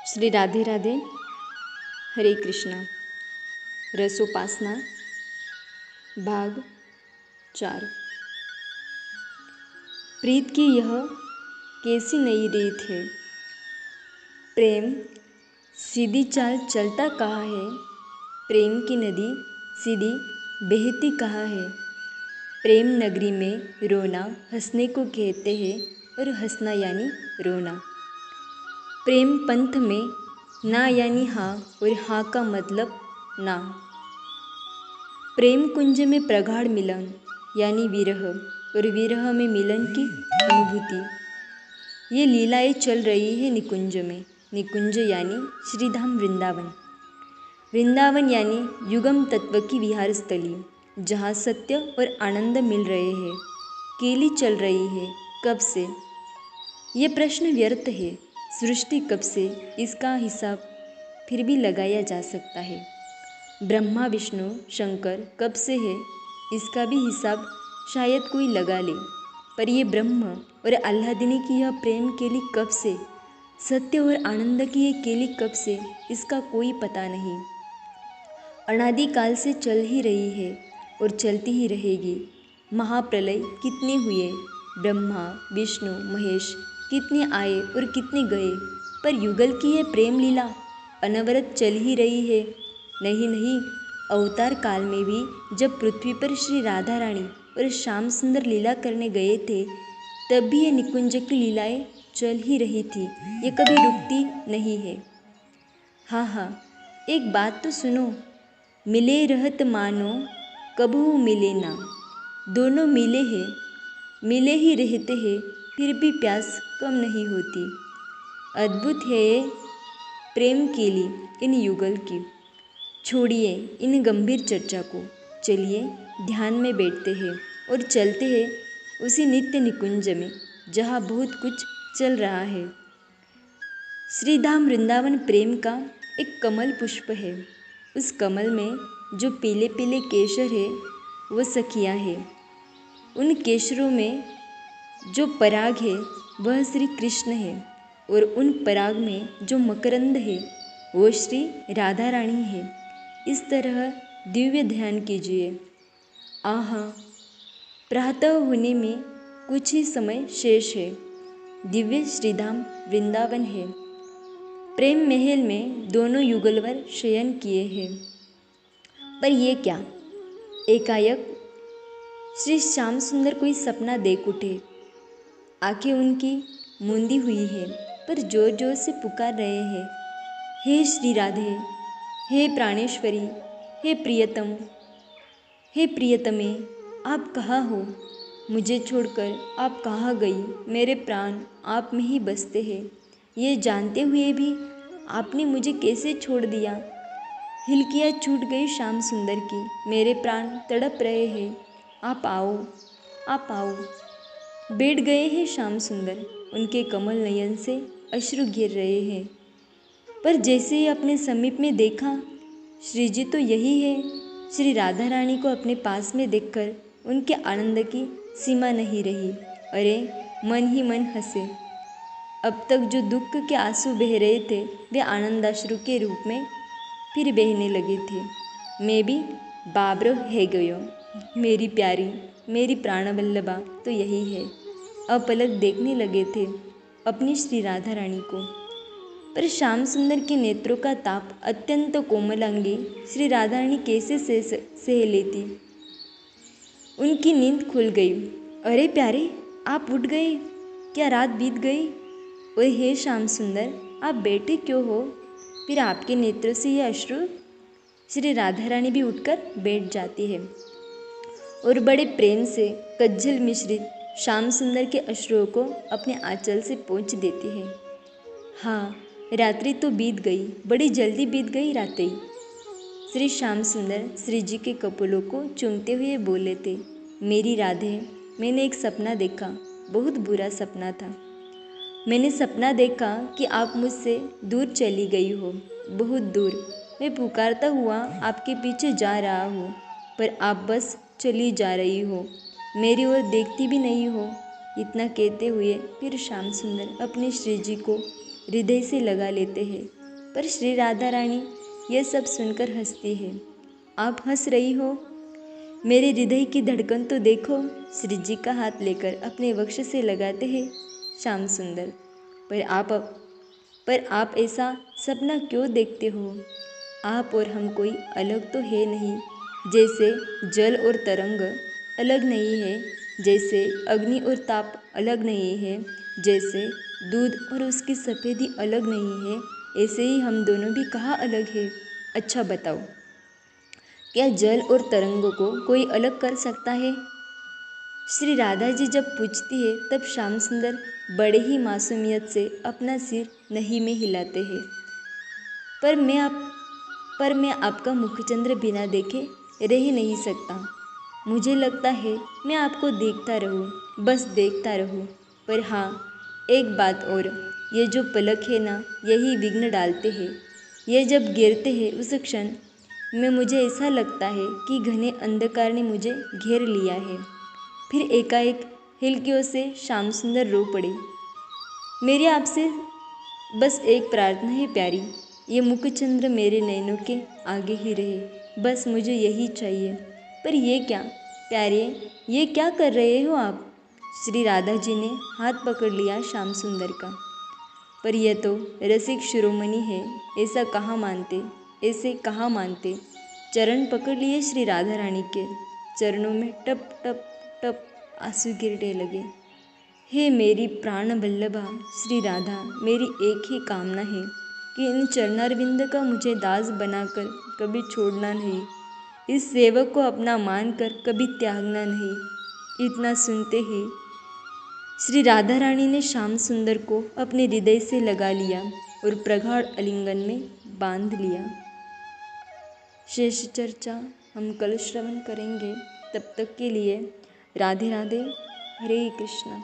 श्री राधे राधे। हरे कृष्णा। रसोपासना भाग 4। प्रीत की यह कैसी नई रीत है। प्रेम सीधी चाल चलता कहाँ है, प्रेम की नदी सीधी बहती कहाँ है। प्रेम नगरी में रोना हंसने को कहते हैं और हंसना यानी रोना। प्रेम पंथ में ना यानी हाँ और हाँ का मतलब ना। प्रेम कुंज में प्रगाढ़ मिलन यानी विरह और विरह में मिलन की अनुभूति। ये लीलाएं चल रही है निकुंज में। निकुंज यानी श्रीधाम वृंदावन। वृंदावन यानी युगम तत्व की विहार स्थली, जहाँ सत्य और आनंद मिल रहे हैं। केली चल रही है कब से, ये प्रश्न व्यर्थ है। सृष्टि कब से, इसका हिसाब फिर भी लगाया जा सकता है। ब्रह्मा विष्णु शंकर कब से है, इसका भी हिसाब शायद कोई लगा ले। पर ये ब्रह्म और आह्लादिनी की यह प्रेम केली कब से, सत्य और आनंद की ये केली कब से, इसका कोई पता नहीं। अनादिकाल से चल ही रही है और चलती ही रहेगी। महाप्रलय कितने हुए, ब्रह्मा विष्णु महेश कितने आए और कितने गए, पर युगल की ये प्रेम लीला अनवरत चल ही रही है। नहीं नहीं, अवतार काल में भी जब पृथ्वी पर श्री राधा रानी और श्याम सुंदर लीला करने गए थे, तब भी ये निकुंज की लीलाएं चल ही रही थी। ये कभी रुकती नहीं है। हाँ, एक बात तो सुनो, मिले रहत मानो कबहू मिले ना। दोनों मिले हैं, मिले ही रहते हैं, फिर भी प्यास कम नहीं होती। अद्भुत है ये प्रेम केली इन युगल की। छोड़िए इन गंभीर चर्चा को, चलिए ध्यान में बैठते हैं और चलते हैं उसी नित्य निकुंज में जहाँ बहुत कुछ चल रहा है। श्रीधाम वृंदावन प्रेम का एक कमल पुष्प है। उस कमल में जो पीले पीले केसर है वो सखियाँ है। उन केसरों में जो पराग है वह श्री कृष्ण है और उन पराग में जो मकरंद है वो श्री राधा रानी है। इस तरह दिव्य ध्यान कीजिए। आहा, प्रातः होने में कुछ ही समय शेष है। दिव्य श्रीधाम वृंदावन है। प्रेम महल में दोनों युगलवर शयन किए हैं। पर ये क्या, एकाएक श्री श्याम सुंदर कोई सपना देख उठे। आंखें उनकी मूंदी हुई है, पर जोर जोर से पुकार रहे हैं, हे श्री राधे, हे प्राणेश्वरी, हे प्रियतम, हे प्रियतमे, आप कहाँ हो? मुझे छोड़कर आप कहाँ गई? मेरे प्राण आप में ही बसते हैं। ये जानते हुए भी आपने मुझे कैसे छोड़ दिया? हिलकियाँ छूट गई श्याम सुंदर की, मेरे प्राण तड़प रहे हैं। आप आओ, आप आओ। बैठ गए हैं श्याम सुंदर। उनके कमल नयन से अश्रु गिर रहे हैं। पर जैसे ही अपने समीप में देखा, श्री जी तो यही है। श्री राधा रानी को अपने पास में देखकर उनके आनंद की सीमा नहीं रही। अरे मन ही मन हंसे। अब तक जो दुख के आंसू बह रहे थे वे आनंदाश्रु के रूप में फिर बहने लगे थे। मैं भी बाबरो है गयो। मेरी प्यारी, मेरी प्राणवल्लभा तो यही है। अपलक देखने लगे थे अपनी श्री राधा रानी को। पर श्याम सुंदर के नेत्रों का ताप अत्यंत कोमलांगी श्री राधा रानी कैसे सह लेती। उनकी नींद खुल गई। अरे प्यारे, आप उठ गए? क्या रात बीत गई? ओए हे श्याम सुंदर, आप बैठे क्यों हो? फिर आपके नेत्रों से ये अश्रु। श्री राधा रानी भी उठकर बैठ जाती है और बड़े प्रेम से कज्जल मिश्रित श्याम सुंदर के अश्रुओं को अपने आंचल से पोंछ देती है। हाँ, रात्रि तो बीत गई, बड़ी जल्दी बीत गई रात्रि। श्री श्याम सुंदर श्री जी के कपोलों को चूमते हुए बोले थे, मेरी राधे, मैंने एक सपना देखा, बहुत बुरा सपना था। मैंने सपना देखा कि आप मुझसे दूर चली गई हो, बहुत दूर। मैं पुकारता हुआ आपके पीछे जा रहा हूँ, पर आप बस चली जा रही हो, मेरी ओर देखती भी नहीं हो। इतना कहते हुए फिर श्याम सुंदर अपने श्री जी को हृदय से लगा लेते हैं। पर श्री राधा रानी यह सब सुनकर हंसती है। आप हंस रही हो? मेरे हृदय की धड़कन तो देखो। श्री जी का हाथ लेकर अपने वक्ष से लगाते हैं श्याम सुंदर। पर आप ऐसा सपना क्यों देखते हो? आप और हम कोई अलग तो है नहीं। जैसे जल और तरंग अलग नहीं है, जैसे अग्नि और ताप अलग नहीं है, जैसे दूध और उसकी सफ़ेदी अलग नहीं है, ऐसे ही हम दोनों भी कहाँ अलग है? अच्छा बताओ, क्या जल और तरंगों को कोई अलग कर सकता है? श्री राधा जी जब पूछती है तब श्याम सुंदर बड़े ही मासूमियत से अपना सिर नहीं में हिलाते हैं। पर मैं आपका मुखचंद्र बिना देखे रह ही नहीं सकता। मुझे लगता है मैं आपको देखता रहूं, बस देखता रहूं। पर हाँ, एक बात और, ये जो पलक है ना, यही विघ्न डालते हैं। ये जब गिरते हैं उस क्षण में मुझे ऐसा लगता है कि घने अंधकार ने मुझे घेर लिया है। फिर एकाएक हिलकियों से श्याम सुंदर रो पड़े। मेरी आपसे बस एक प्रार्थना है प्यारी, ये मुखचंद्र मेरे नैनों के आगे ही रहे, बस मुझे यही चाहिए। पर ये क्या प्यारे, ये क्या कर रहे हो आप? श्री राधा जी ने हाथ पकड़ लिया श्याम सुंदर का। पर यह तो रसिक शिरोमणि है, ऐसा कहाँ मानते। चरण पकड़ लिए श्री राधा रानी के। चरणों में टप टप टप आंसू गिरने लगे। हे मेरी प्राण वल्लभा श्री राधा, मेरी एक ही कामना है कि इन चरणारविंद का मुझे दास बनाकर कभी छोड़ना नहीं, इस सेवक को अपना मानकर कभी त्यागना नहीं। इतना सुनते ही श्री राधा रानी ने श्याम सुंदर को अपने हृदय से लगा लिया और प्रगाढ़ आलिंगन में बांध लिया। शेष चर्चा हम कल श्रवण करेंगे। तब तक के लिए राधे राधे, हरे कृष्णा।